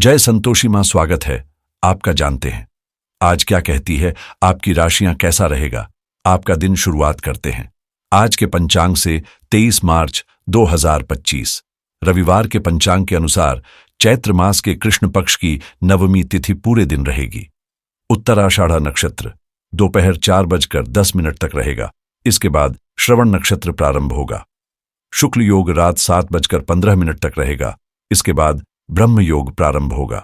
जय संतोषी मां, स्वागत है आपका। जानते हैं आज क्या कहती है आपकी राशियां, कैसा रहेगा आपका दिन। शुरुआत करते हैं आज के पंचांग से। 23 मार्च 2025 रविवार के पंचांग के अनुसार चैत्र मास के कृष्ण पक्ष की नवमी तिथि पूरे दिन रहेगी। उत्तराषाढ़ा नक्षत्र दोपहर 4:10 तक रहेगा। इसके बाद श्रवण नक्षत्र प्रारंभ होगा। शुक्ल योग रात 7:15 तक रहेगा। इसके बाद ब्रह्म योग प्रारंभ होगा।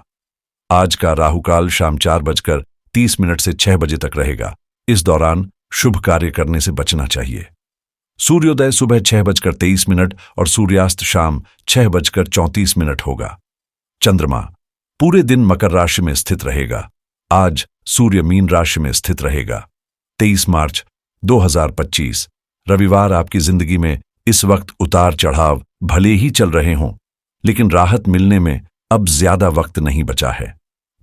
आज का राहुकाल शाम 4:30 से 6 बजे तक रहेगा। इस दौरान शुभ कार्य करने से बचना चाहिए। सूर्योदय सुबह 6:23 और सूर्यास्त शाम 6:34 होगा। चंद्रमा पूरे दिन मकर राशि में स्थित रहेगा। आज सूर्य मीन राशि में स्थित रहेगा। 23 मार्च 2025 रविवार आपकी जिंदगी में इस वक्त उतार चढ़ाव भले ही चल रहे हों, लेकिन राहत मिलने में अब ज्यादा वक्त नहीं बचा है।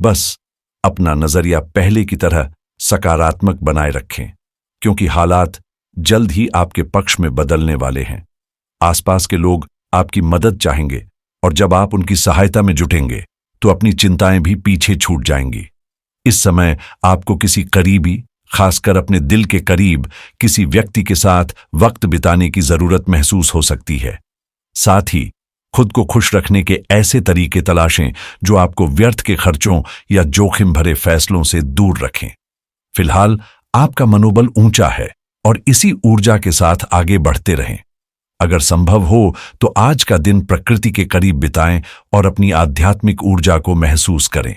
बस अपना नजरिया पहले की तरह सकारात्मक बनाए रखें, क्योंकि हालात जल्द ही आपके पक्ष में बदलने वाले हैं। आसपास के लोग आपकी मदद चाहेंगे और जब आप उनकी सहायता में जुटेंगे तो अपनी चिंताएं भी पीछे छूट जाएंगी। इस समय आपको किसी करीबी, खासकर अपने दिल के करीब किसी व्यक्ति के साथ वक्त बिताने की जरूरत महसूस हो सकती है। साथ ही खुद को खुश रखने के ऐसे तरीके तलाशें जो आपको व्यर्थ के खर्चों या जोखिम भरे फैसलों से दूर रखें। फिलहाल आपका मनोबल ऊंचा है और इसी ऊर्जा के साथ आगे बढ़ते रहें। अगर संभव हो तो आज का दिन प्रकृति के करीब बिताएं और अपनी आध्यात्मिक ऊर्जा को महसूस करें।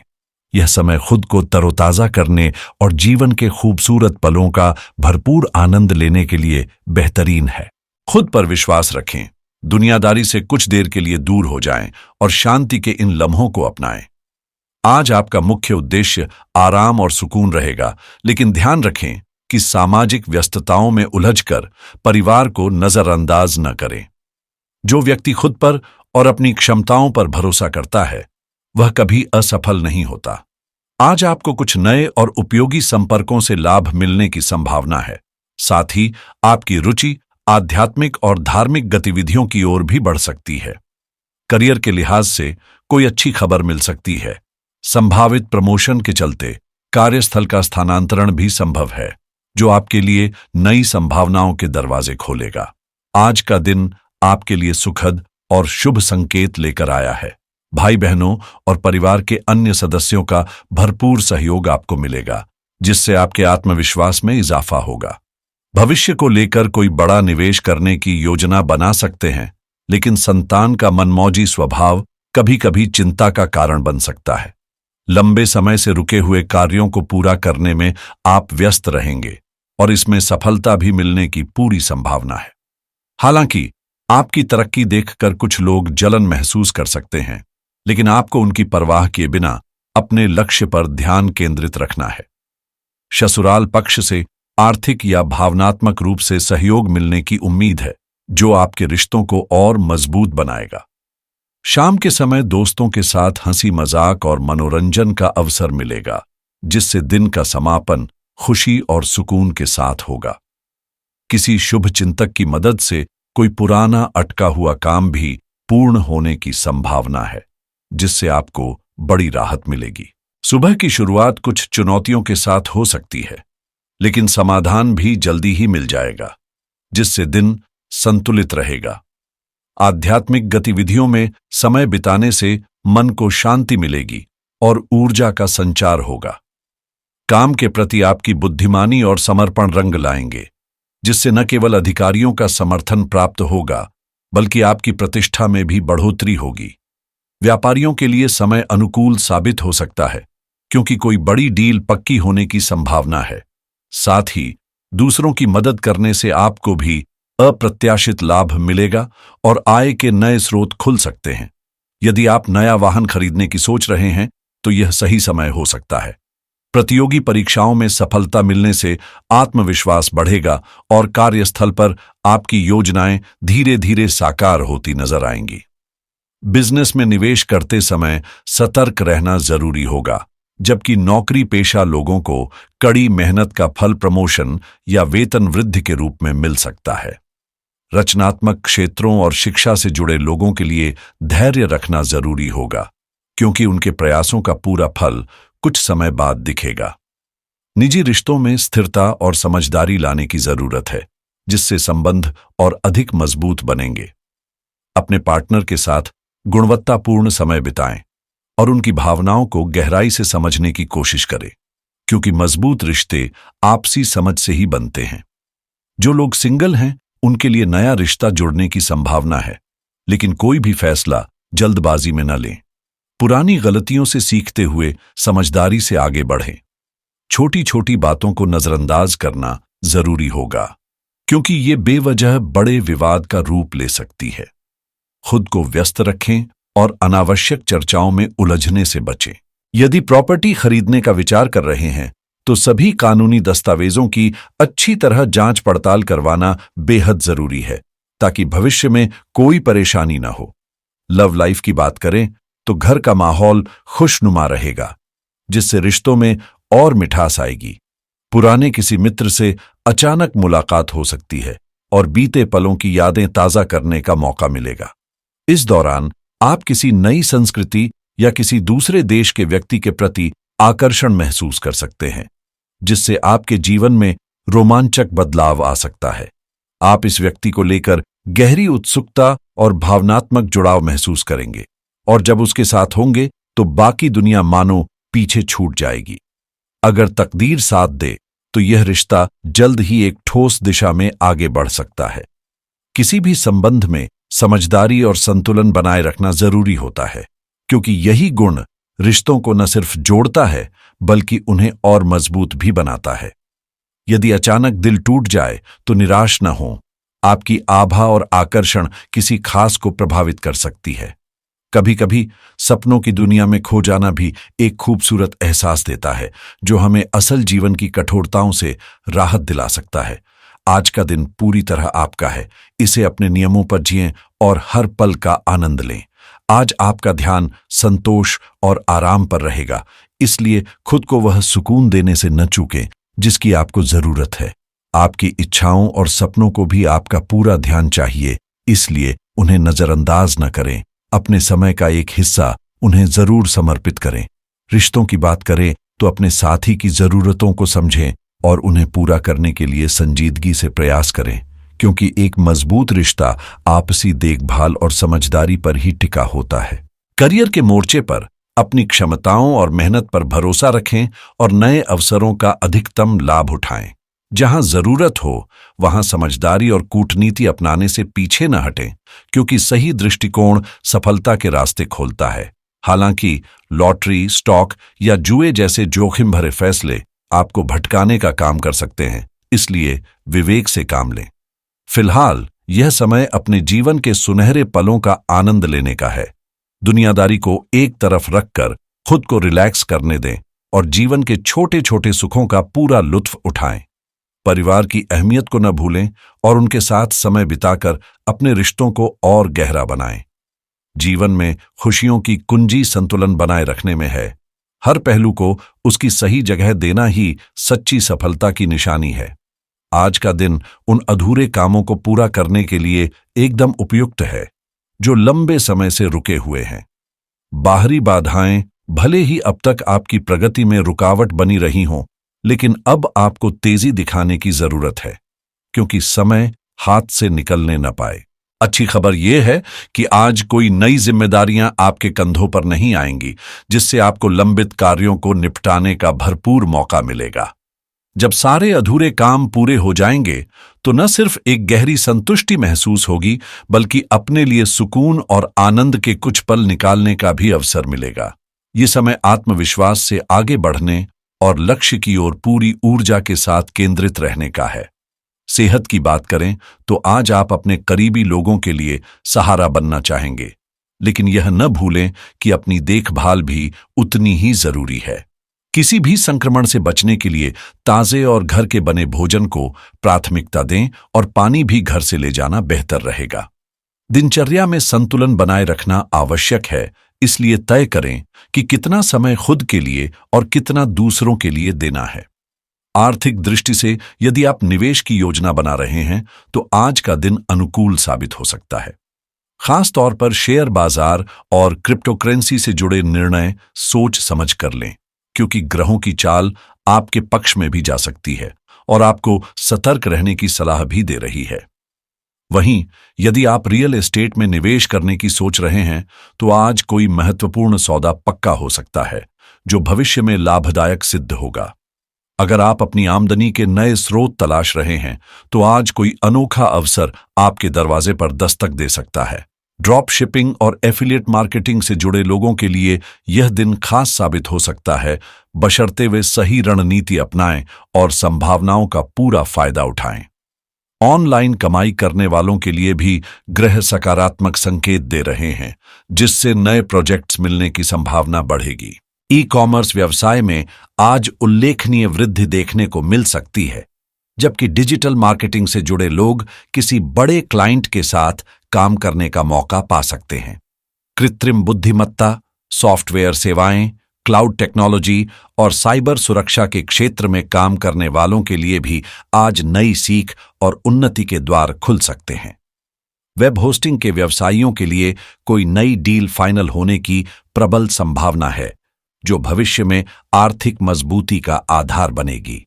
यह समय खुद को तरोताजा करने और जीवन के खूबसूरत पलों का भरपूर आनंद लेने के लिए बेहतरीन है। खुद पर विश्वास रखें, दुनियादारी से कुछ देर के लिए दूर हो जाएं और शांति के इन लम्हों को अपनाएं। आज आपका मुख्य उद्देश्य आराम और सुकून रहेगा, लेकिन ध्यान रखें कि सामाजिक व्यस्तताओं में उलझकर परिवार को नजरअंदाज न करें। जो व्यक्ति खुद पर और अपनी क्षमताओं पर भरोसा करता है वह कभी असफल नहीं होता। आज आपको कुछ नए और उपयोगी संपर्कों से लाभ मिलने की संभावना है। साथ ही आपकी रुचि आध्यात्मिक और धार्मिक गतिविधियों की ओर भी बढ़ सकती है। करियर के लिहाज से कोई अच्छी खबर मिल सकती है। संभावित प्रमोशन के चलते कार्यस्थल का स्थानांतरण भी संभव है, जो आपके लिए नई संभावनाओं के दरवाजे खोलेगा। आज का दिन आपके लिए सुखद और शुभ संकेत लेकर आया है। भाई बहनों और परिवार के अन्य सदस्यों का भरपूर सहयोग आपको मिलेगा, जिससे आपके आत्मविश्वास में इजाफा होगा। भविष्य को लेकर कोई बड़ा निवेश करने की योजना बना सकते हैं, लेकिन संतान का मनमौजी स्वभाव कभी कभी चिंता का कारण बन सकता है। लंबे समय से रुके हुए कार्यों को पूरा करने में आप व्यस्त रहेंगे और इसमें सफलता भी मिलने की पूरी संभावना है। हालांकि आपकी तरक्की देखकर कुछ लोग जलन महसूस कर सकते हैं, लेकिन आपको उनकी परवाह किए बिना अपने लक्ष्य पर ध्यान केंद्रित रखना है। ससुराल पक्ष से आर्थिक या भावनात्मक रूप से सहयोग मिलने की उम्मीद है, जो आपके रिश्तों को और मजबूत बनाएगा। शाम के समय दोस्तों के साथ हंसी मजाक और मनोरंजन का अवसर मिलेगा, जिससे दिन का समापन खुशी और सुकून के साथ होगा। किसी शुभ चिंतक की मदद से कोई पुराना अटका हुआ काम भी पूर्ण होने की संभावना है, जिससे आपको बड़ी राहत मिलेगी। सुबह की शुरुआत कुछ चुनौतियों के साथ हो सकती है, लेकिन समाधान भी जल्दी ही मिल जाएगा, जिससे दिन संतुलित रहेगा। आध्यात्मिक गतिविधियों में समय बिताने से मन को शांति मिलेगी और ऊर्जा का संचार होगा। काम के प्रति आपकी बुद्धिमानी और समर्पण रंग लाएंगे, जिससे न केवल अधिकारियों का समर्थन प्राप्त होगा, बल्कि आपकी प्रतिष्ठा में भी बढ़ोतरी होगी। व्यापारियों के लिए समय अनुकूल साबित हो सकता है, क्योंकि कोई बड़ी डील पक्की होने की संभावना है। साथ ही दूसरों की मदद करने से आपको भी अप्रत्याशित लाभ मिलेगा और आय के नए स्रोत खुल सकते हैं। यदि आप नया वाहन खरीदने की सोच रहे हैं तो यह सही समय हो सकता है। प्रतियोगी परीक्षाओं में सफलता मिलने से आत्मविश्वास बढ़ेगा और कार्यस्थल पर आपकी योजनाएं धीरे धीरे साकार होती नजर आएंगी। बिजनेस में निवेश करते समय सतर्क रहना जरूरी होगा, जबकि नौकरी पेशा लोगों को कड़ी मेहनत का फल प्रमोशन या वेतन वृद्धि के रूप में मिल सकता है। रचनात्मक क्षेत्रों और शिक्षा से जुड़े लोगों के लिए धैर्य रखना जरूरी होगा, क्योंकि उनके प्रयासों का पूरा फल कुछ समय बाद दिखेगा। निजी रिश्तों में स्थिरता और समझदारी लाने की जरूरत है, जिससे संबंध और अधिक मजबूत बनेंगे। अपने पार्टनर के साथ गुणवत्तापूर्ण समय बिताएं और उनकी भावनाओं को गहराई से समझने की कोशिश करें, क्योंकि मजबूत रिश्ते आपसी समझ से ही बनते हैं। जो लोग सिंगल हैं, उनके लिए नया रिश्ता जुड़ने की संभावना है, लेकिन कोई भी फैसला जल्दबाजी में न लें। पुरानी गलतियों से सीखते हुए समझदारी से आगे बढ़ें। छोटी छोटी बातों को नजरअंदाज करना जरूरी होगा, क्योंकि ये बेवजह बड़े विवाद का रूप ले सकती है। खुद को व्यस्त रखें और अनावश्यक चर्चाओं में उलझने से बचें। यदि प्रॉपर्टी खरीदने का विचार कर रहे हैं, तो सभी कानूनी दस्तावेजों की अच्छी तरह जांच पड़ताल करवाना बेहद जरूरी है, ताकि भविष्य में कोई परेशानी न हो। लव लाइफ की बात करें तो घर का माहौल खुशनुमा रहेगा, जिससे रिश्तों में और मिठास आएगी। पुराने किसी मित्र से अचानक मुलाकात हो सकती है और बीते पलों की यादें ताजा करने का मौका मिलेगा। इस दौरान आप किसी नई संस्कृति या किसी दूसरे देश के व्यक्ति के प्रति आकर्षण महसूस कर सकते हैं, जिससे आपके जीवन में रोमांचक बदलाव आ सकता है। आप इस व्यक्ति को लेकर गहरी उत्सुकता और भावनात्मक जुड़ाव महसूस करेंगे, और जब उसके साथ होंगे तो बाकी दुनिया मानो पीछे छूट जाएगी। अगर तकदीर साथ दे तो यह रिश्ता जल्द ही एक ठोस दिशा में आगे बढ़ सकता है। किसी भी संबंध में समझदारी और संतुलन बनाए रखना जरूरी होता है, क्योंकि यही गुण रिश्तों को न सिर्फ जोड़ता है, बल्कि उन्हें और मजबूत भी बनाता है। यदि अचानक दिल टूट जाए तो निराश न हो। आपकी आभा और आकर्षण किसी खास को प्रभावित कर सकती है। कभी कभी सपनों की दुनिया में खो जाना भी एक खूबसूरत एहसास देता है, जो हमें असल जीवन की कठोरताओं से राहत दिला सकता है। आज का दिन पूरी तरह आपका है। इसे अपने नियमों पर जिएं और हर पल का आनंद लें। आज आपका ध्यान संतोष और आराम पर रहेगा, इसलिए खुद को वह सुकून देने से न चूकें जिसकी आपको जरूरत है। आपकी इच्छाओं और सपनों को भी आपका पूरा ध्यान चाहिए, इसलिए उन्हें नजरअंदाज न करें। अपने समय का एक हिस्सा उन्हें जरूर समर्पित करें। रिश्तों की बात करें तो अपने साथी की जरूरतों को समझें और उन्हें पूरा करने के लिए संजीदगी से प्रयास करें, क्योंकि एक मजबूत रिश्ता आपसी देखभाल और समझदारी पर ही टिका होता है। करियर के मोर्चे पर अपनी क्षमताओं और मेहनत पर भरोसा रखें और नए अवसरों का अधिकतम लाभ उठाएं। जहां जरूरत हो वहां समझदारी और कूटनीति अपनाने से पीछे न हटें, क्योंकि सही दृष्टिकोण सफलता के रास्ते खोलता है। हालांकि लॉटरी, स्टॉक या जुए जैसे जोखिम भरे फैसले आपको भटकाने का काम कर सकते हैं, इसलिए विवेक से काम लें। फिलहाल यह समय अपने जीवन के सुनहरे पलों का आनंद लेने का है। दुनियादारी को एक तरफ रखकर खुद को रिलैक्स करने दें और जीवन के छोटे छोटे सुखों का पूरा लुत्फ उठाएं। परिवार की अहमियत को न भूलें और उनके साथ समय बिताकर अपने रिश्तों को और गहरा बनाएं। जीवन में खुशियों की कुंजी संतुलन बनाए रखने में है। हर पहलू को उसकी सही जगह देना ही सच्ची सफलता की निशानी है। आज का दिन उन अधूरे कामों को पूरा करने के लिए एकदम उपयुक्त है, जो लंबे समय से रुके हुए हैं। बाहरी बाधाएं भले ही अब तक आपकी प्रगति में रुकावट बनी रही हों, लेकिन अब आपको तेजी दिखाने की जरूरत है, क्योंकि समय हाथ से निकलने न पाए। अच्छी खबर यह है कि आज कोई नई जिम्मेदारियां आपके कंधों पर नहीं आएंगी, जिससे आपको लंबित कार्यों को निपटाने का भरपूर मौका मिलेगा। जब सारे अधूरे काम पूरे हो जाएंगे तो न सिर्फ एक गहरी संतुष्टि महसूस होगी, बल्कि अपने लिए सुकून और आनंद के कुछ पल निकालने का भी अवसर मिलेगा। ये समय आत्मविश्वास से आगे बढ़ने और लक्ष्य की ओर पूरी ऊर्जा के साथ केंद्रित रहने का है। सेहत की बात करें तो आज आप अपने करीबी लोगों के लिए सहारा बनना चाहेंगे, लेकिन यह न भूलें कि अपनी देखभाल भी उतनी ही जरूरी है। किसी भी संक्रमण से बचने के लिए ताजे और घर के बने भोजन को प्राथमिकता दें और पानी भी घर से ले जाना बेहतर रहेगा। दिनचर्या में संतुलन बनाए रखना आवश्यक है, इसलिए तय करें कि कितना समय खुद के लिए और कितना दूसरों के लिए देना है। आर्थिक दृष्टि से यदि आप निवेश की योजना बना रहे हैं तो आज का दिन अनुकूल साबित हो सकता है। खास तौर पर शेयर बाजार और क्रिप्टोकरेंसी से जुड़े निर्णय सोच समझ कर लें, क्योंकि ग्रहों की चाल आपके पक्ष में भी जा सकती है और आपको सतर्क रहने की सलाह भी दे रही है। वहीं यदि आप रियल एस्टेट में निवेश करने की सोच रहे हैं, तो आज कोई महत्वपूर्ण सौदा पक्का हो सकता है जो भविष्य में लाभदायक सिद्ध होगा। अगर आप अपनी आमदनी के नए स्रोत तलाश रहे हैं, तो आज कोई अनोखा अवसर आपके दरवाजे पर दस्तक दे सकता है। ड्रॉप शिपिंग और एफिलिएट मार्केटिंग से जुड़े लोगों के लिए यह दिन खास साबित हो सकता है, बशर्ते वे सही रणनीति अपनाएं और संभावनाओं का पूरा फायदा उठाएं। ऑनलाइन कमाई करने वालों के लिए भी ग्रह सकारात्मक संकेत दे रहे हैं, जिससे नए प्रोजेक्ट्स मिलने की संभावना बढ़ेगी। ई कॉमर्स व्यवसाय में आज उल्लेखनीय वृद्धि देखने को मिल सकती है, जबकि डिजिटल मार्केटिंग से जुड़े लोग किसी बड़े क्लाइंट के साथ काम करने का मौका पा सकते हैं। कृत्रिम बुद्धिमत्ता, सॉफ्टवेयर सेवाएं, क्लाउड टेक्नोलॉजी और साइबर सुरक्षा के क्षेत्र में काम करने वालों के लिए भी आज नई सीख और उन्नति के द्वार खुल सकते हैं। वेब होस्टिंग के व्यवसायियों के लिए कोई नई डील फाइनल होने की प्रबल संभावना है, जो भविष्य में आर्थिक मजबूती का आधार बनेगी।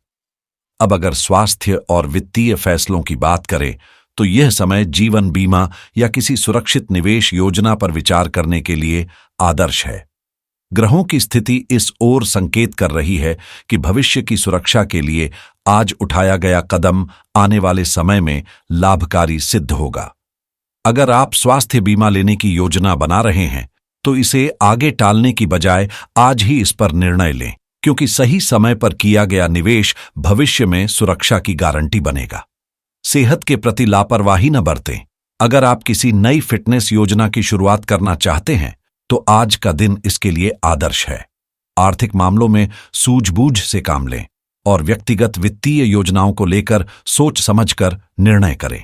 अब अगर स्वास्थ्य और वित्तीय फैसलों की बात करें, तो यह समय जीवन बीमा या किसी सुरक्षित निवेश योजना पर विचार करने के लिए आदर्श है। ग्रहों की स्थिति इस ओर संकेत कर रही है कि भविष्य की सुरक्षा के लिए आज उठाया गया कदम आने वाले समय में लाभकारी सिद्ध होगा। अगर आप स्वास्थ्य बीमा लेने की योजना बना रहे हैं, तो इसे आगे टालने की बजाय आज ही इस पर निर्णय लें, क्योंकि सही समय पर किया गया निवेश भविष्य में सुरक्षा की गारंटी बनेगा। सेहत के प्रति लापरवाही न बरतें। अगर आप किसी नई फिटनेस योजना की शुरुआत करना चाहते हैं, तो आज का दिन इसके लिए आदर्श है। आर्थिक मामलों में सूझबूझ से काम लें और व्यक्तिगत वित्तीय योजनाओं को लेकर सोच समझकर निर्णय करें।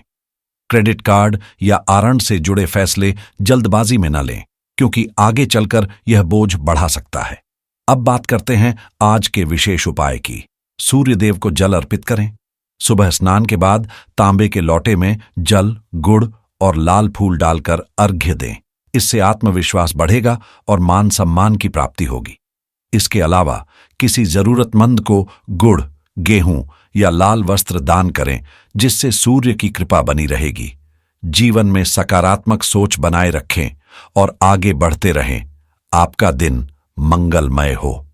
क्रेडिट कार्ड या आरंड से जुड़े फैसले जल्दबाजी में न लें, क्योंकि आगे चलकर यह बोझ बढ़ा सकता है। अब बात करते हैं आज के विशेष उपाय की। सूर्यदेव को जल अर्पित करें। सुबह स्नान के बाद तांबे के लोटे में जल, गुड़ और लाल फूल डालकर अर्घ्य दें। इससे आत्मविश्वास बढ़ेगा और मान सम्मान की प्राप्ति होगी। इसके अलावा किसी जरूरतमंद को गुड़, गेहूं या लाल वस्त्र दान करें, जिससे सूर्य की कृपा बनी रहेगी। जीवन में सकारात्मक सोच बनाए रखें और आगे बढ़ते रहें। आपका दिन मंगलमय हो।